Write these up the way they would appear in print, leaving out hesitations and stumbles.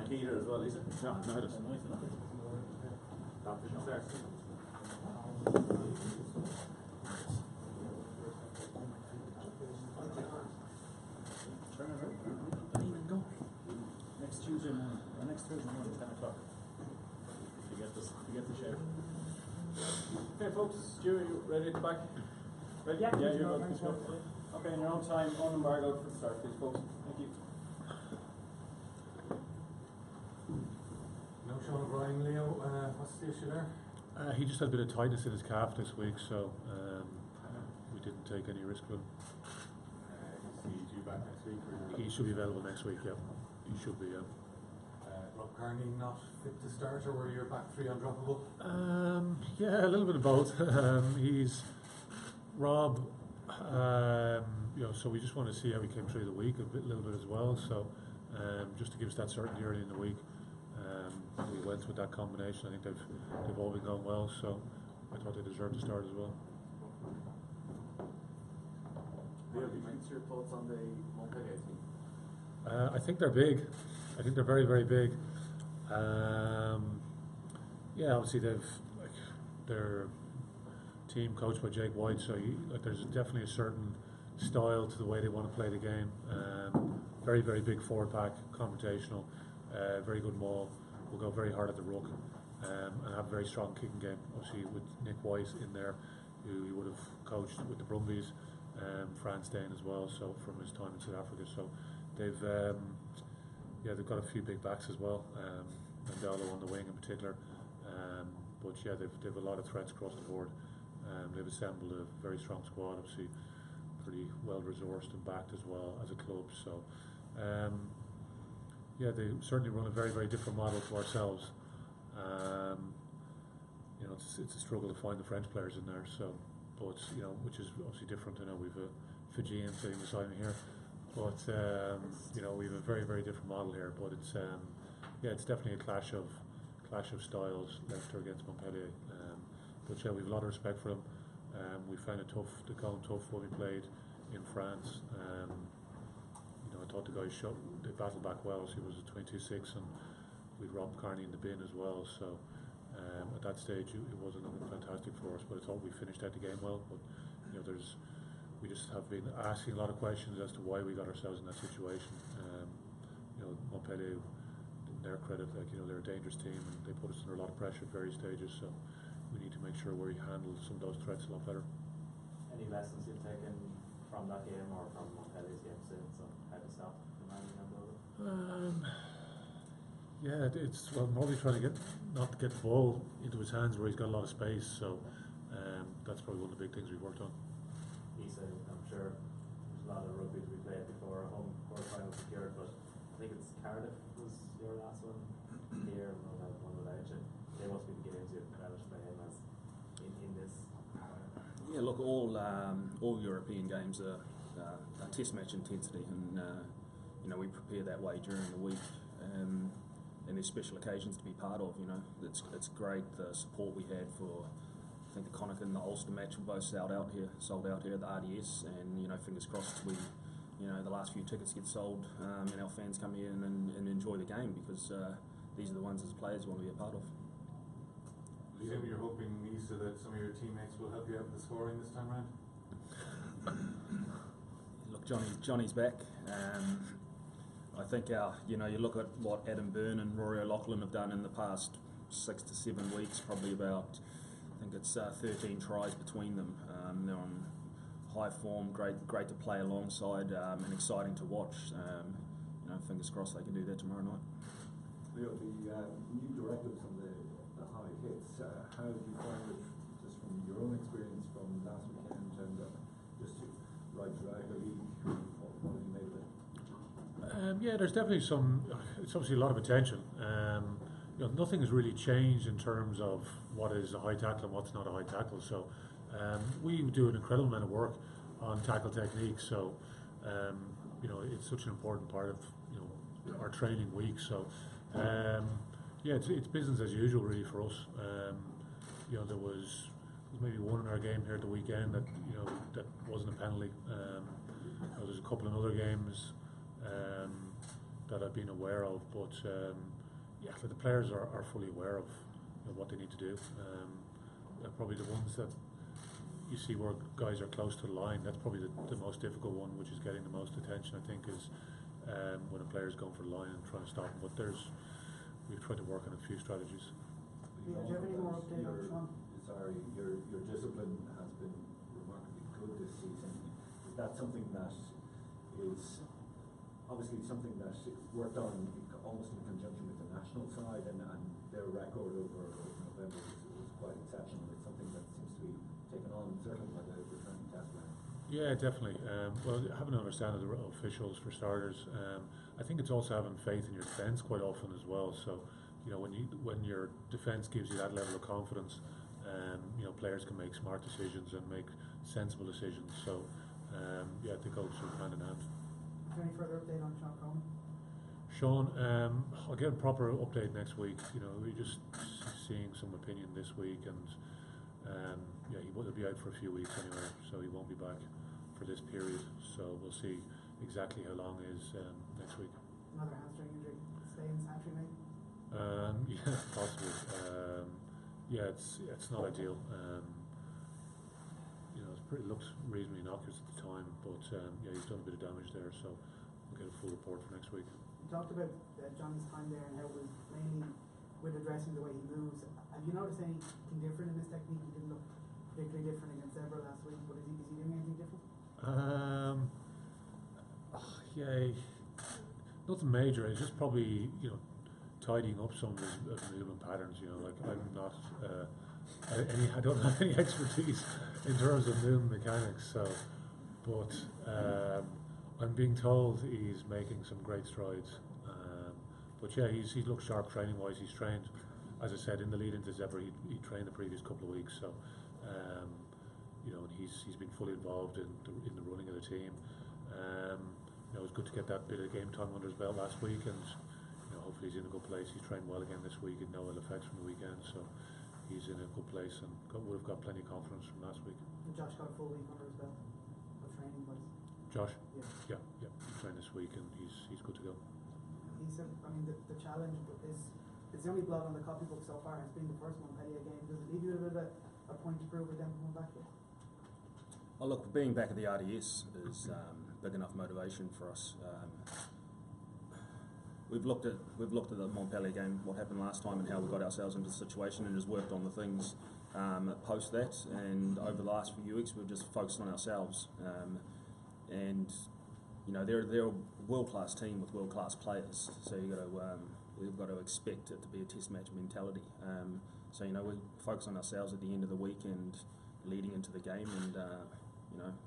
Peter as well, Lisa. Yeah, no, it is. Competition starts. Turn it around. Don't even go. Next Tuesday morning, or next Thursday morning, 10 o'clock. You get this. You get the share. Okay, folks, Stu, you ready to back? Ready? Yeah, you're good. Okay, in your own time, unembargoed for the start, please, folks. Thank you. No Sean O'Brien, Leo, what's the issue there? He just had a bit of tightness in his calf this week, so we didn't take any risk with him. Is he due back next week? Or He should be available next week, yeah. He should be, yeah. Rob Carney not fit to start, or were your back three undroppable? Yeah, a little bit of both. He's Rob, so we just want to see how he came through the week a little bit as well. So just to give us that certainty early in the week, we went with that combination. I think they've all been going well, so I thought they deserved to start as well. What's your thoughts on the Montpellier team? I think they're big. I think they're very, very big. Obviously their team coached by Jake White, so there's definitely a certain style to the way they want to play the game. Very, very big forward pack, confrontational, very good maul. Will go very hard at the ruck, and have a very strong kicking game. Obviously with Nick White in there, who he would have coached with the Brumbies, France Dane as well. So from his time in South Africa, so they've got a few big backs as well, Mandela on the wing in particular. They've a lot of threats across the board. They've assembled a very strong squad, obviously pretty well resourced and backed as well as a club. So they certainly run a very, very different model to ourselves. It's a struggle to find the French players in there. So, but which is obviously different. I know we've a Fijian sitting beside me here, but we have a very, very different model here. But it's definitely a clash of styles, Leinster against Montpellier. But we have a lot of respect for them. We found it tough to call them tough when we played in France. I thought the guys they battled back well. So he was a 22-6, and we'd Rob Carney in the bin as well. So at that stage, it wasn't looking fantastic for us. But I thought we finished out the game well. But we just have been asking a lot of questions as to why we got ourselves in that situation. Montpellier, in their credit, they're a dangerous team, and they put us under a lot of pressure at various stages. So we need to make sure we handle some of those threats a lot better. Any lessons you've taken from that game or from Montpellier's game since on how to stop the man in it's Norby trying to not to get the ball into his hands where he's got a lot of space. So that's probably one of the big things we've worked on. Lisa, I'm sure there's a lot of rugby to be played before home quarter-final secured, but I think it's Cardiff was your last one here, one without you. They must be the games you've relished playing as in this. Yeah, look, all European games are test match intensity, and we prepare that way during the week, and there's special occasions to be part of. It's great the support we had for. I think the Connacht and the Ulster match were both sold out here at the RDS, and fingers crossed the last few tickets get sold, and our fans come here and enjoy the game, because these are the ones as players want to be a part of. Liam, you're hoping, Lisa, that some of your teammates will help you out with the scoring this time round? Look, Johnny's back. I think you look at what Adam Byrne and Rory O'Loughlin have done in the past 6 to 7 weeks, probably about, I think it's 13 tries between them. They're on high form, great to play alongside, and exciting to watch. Fingers crossed they can do that tomorrow night. Leo, the new directives on the high hits, how do you find it, just from your own experience from last weekend, and just to right drag the league, what have you made of it? There's definitely it's obviously a lot of attention. Nothing has really changed in terms of what is a high tackle and what's not a high tackle. So we do an incredible amount of work on tackle technique. So it's such an important part of our training week. So it's business as usual really for us. There was maybe one in our game here at the weekend that wasn't a penalty. There's a couple of other games that I've been aware of. But yeah, the players are fully aware of what they need to do. They're probably the ones that you see where guys are close to the line. That's probably the most difficult one, which is getting the most attention, I think, is when a player's going for the line and trying to stop him. But we've tried to work on a few strategies. Do you have any more update on Sean? Sorry, your discipline has been remarkably good this season. Is that something that is obviously something that is worked on almost in conjunction with the national side, and their record over November was quite exceptional? It's something that seems to be taken on certainly by the returning test player. Yeah, definitely. Well, having an understanding of the officials for starters. I think it's also having faith in your defence quite often as well. So, when your defence gives you that level of confidence, players can make smart decisions and make sensible decisions. So, yeah, they go sort of hand in hand. Is there any further update on Sean Coleman? Sean, I'll get a proper update next week. We're just seeing some opinion this week, and yeah, he'll be out for a few weeks anyway, so he won't be back for this period. So we'll see exactly how long is next week. Another hamstring injury. Stay in Santry, maybe? Yeah, possibly. Yeah, it's not ideal. It looks reasonably innocuous at the time, but yeah, he's done a bit of damage there, so we'll get a full report for next week. You talked about Johnny's time there and how it was mainly with addressing the way he moves. Have you noticed anything different in his technique? He didn't look particularly different against Ever last week, but is he doing anything different? Yeah, nothing major. It's just probably tidying up some of his movement patterns. Like I'm not I don't have any expertise in terms of movement mechanics. So, but I'm being told he's making some great strides. But yeah, he's looked sharp training wise. He's trained, as I said, in the lead into Zebra. He trained the previous couple of weeks. So, and he's been fully involved in the running of the team. It was good to get that bit of game time under his belt last week, and hopefully he's in a good place. He's trained well again this week, and no ill effects from the weekend, so he's in a good place and would have got plenty of confidence from last week. And Josh got a full week under his belt of training wise. Josh? Yeah. Yeah. He trained this week, and he's good to go. He said, the challenge is it's the only blood on the copybook so far. It's been the first Montpellier game. Does it leave you with a point to prove with them coming back here? Oh, look, being back at the RDS is big enough motivation for us. We've looked at the Montpellier game, what happened last time, and how we got ourselves into the situation, and just worked on the things post that. And over the last few weeks, we've just focused on ourselves. And they're a world-class team with world-class players. So we've got to expect it to be a test match mentality. So we focus on ourselves at the end of the week and leading into the game, and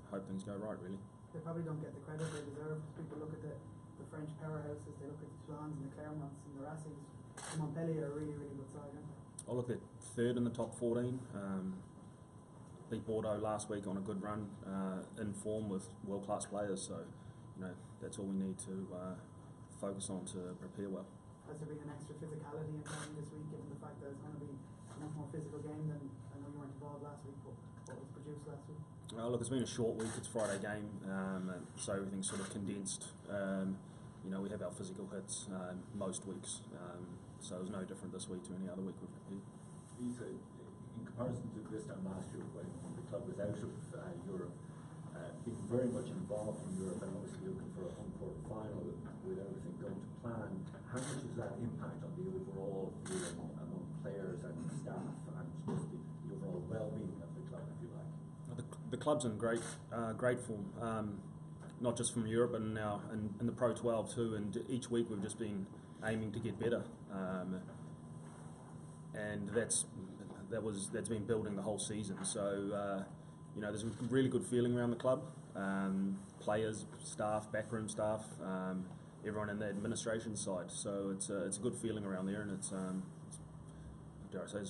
hope things go right. Really. They probably don't get the credit they deserve. People look at the French powerhouses, they look at the Flans and the Clermonts and the Racings. The Montpellier are a really, really good side, aren't they? Oh, look, they're third in the top 14. Beat Bordeaux last week on a good run, in form with world-class players. So, that's all we need to focus on to prepare well. Has there been an extra physicality in training this week, given the fact that it's going to be a much more physical game than I know you weren't involved last week, but what was produced last week? Look, it's been a short week. It's Friday game, so everything's sort of condensed. We have our physical hits most weeks, so it was no different this week to any other week we've prepared. Lisa, in comparison to this time last year when the club was out of Europe, being very much involved in Europe and obviously looking for a home court final with everything going to plan, how much does that impact on the overall feeling among players and staff and just the overall well-being of the club, if you like? The club's in great form, not just from Europe, but now in the Pro 12 too. And each week we've just been aiming to get better, and that's been building the whole season. So there's a really good feeling around the club. Players, staff, backroom staff, everyone in the administration side. So it's a good feeling around there, and it's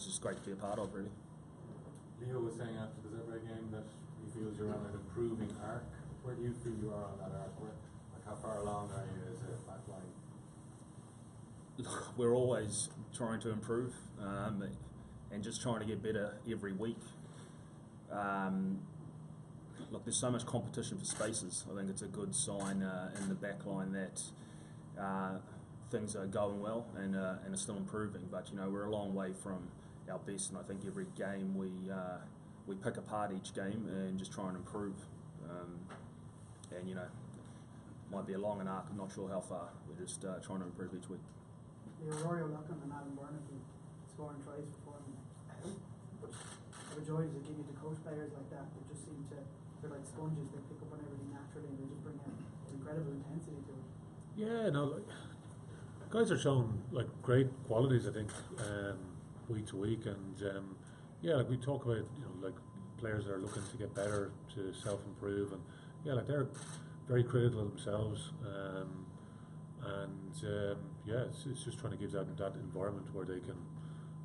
just great to be a part of, really. Leo was saying after the Zebra game that he feels you're on an improving arc. Where do you feel you are on that arc? How far along are you as a back line? Look, we're always trying to improve, and just trying to get better every week. Look, there's so much competition for spaces. I think it's a good sign in the back line that things are going well and are still improving. But we're a long way from our best, and I think every game we pick apart each game and just try and improve. And might be a long and arc. I'm not sure how far. We're just trying to improve each week. Rory O'Loughlin and Alan Burnett scoring tries for them. How joy does it give you to coach players like that? They just seem they're like sponges. They pick up on everything naturally, and they just bring an incredible intensity to it. Yeah, no, guys are showing great qualities, I think, week to week, and we talk about players that are looking to get better, to self-improve, and they're very critical of themselves, it's just trying to give them that environment where they can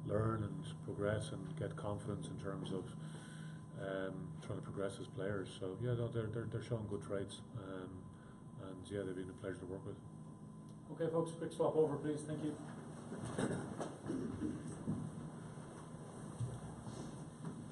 learn and progress and get confidence in terms of trying to progress as players. So they're showing good traits, and they've been a pleasure to work with. Okay, folks, quick swap over, please. Thank you.